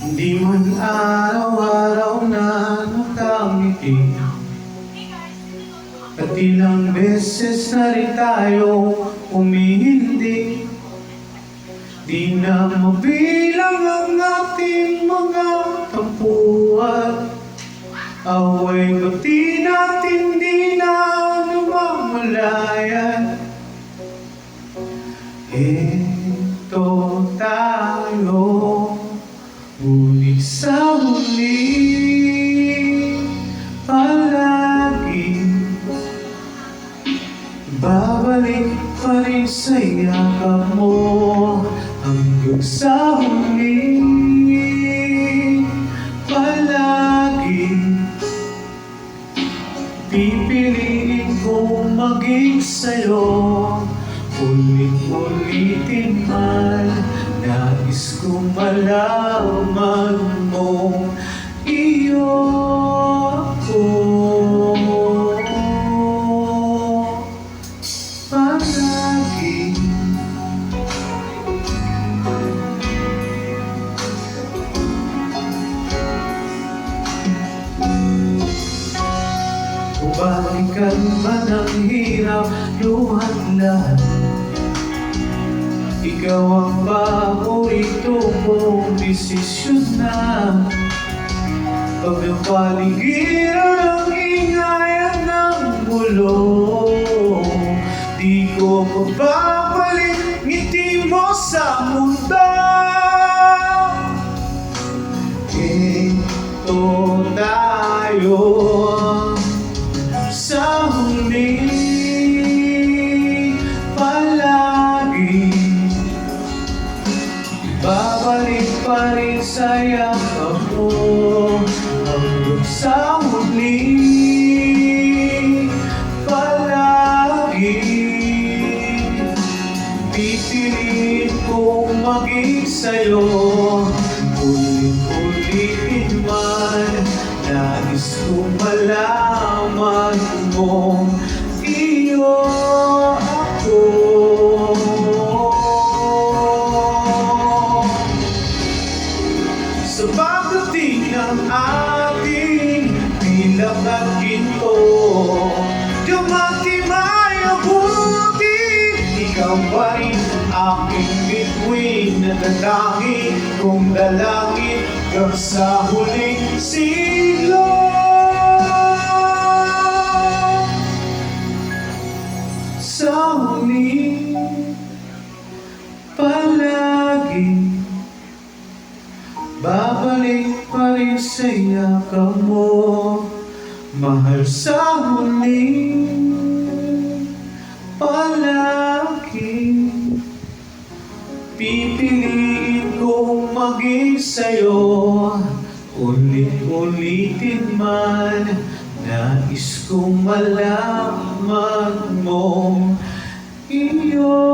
Hindi man araw-araw na nakangiti, at ilang beses na rin tayo umihindi. Di na mabilang ang ating mga tampuan, away pati natin di na namamalayan. Ito tayo, ngunit sa huli palagi babalik pa rin sa yakap mo. Hanggang sa huli palagi pipiliin kong maging sa'yo. Ulit-ulitin man, nais kong malaman mo, iyo ako palagi. Balikan man ang hirap, luhat lahat. Ikaw ang paborito kong desisyon na. Pag napaligiran ang ingayan ng mulo, di ko mababalik ngiti mo sa mundo. Ito tayo sa huli palagi, babalik pa rin sa yakap mo. Hanggang sa huli palagi pipiliin kong maging sa'yo. Ulit-ulitin man, nais kong malaman mo, iyo ako. Sa pagdating ng ating pilak at ginto, dumatimay ang buti. Ikaw pa rin aking bituin, natatangin kong dalangin hanggang sa huling siglo. Sa huli palagi babalik pa rin sa yakap mo. Mahal, sa huli palagi pipiliin kong maging sa'yo. Ulit-ulitin man, nais kong malaman mo, iyo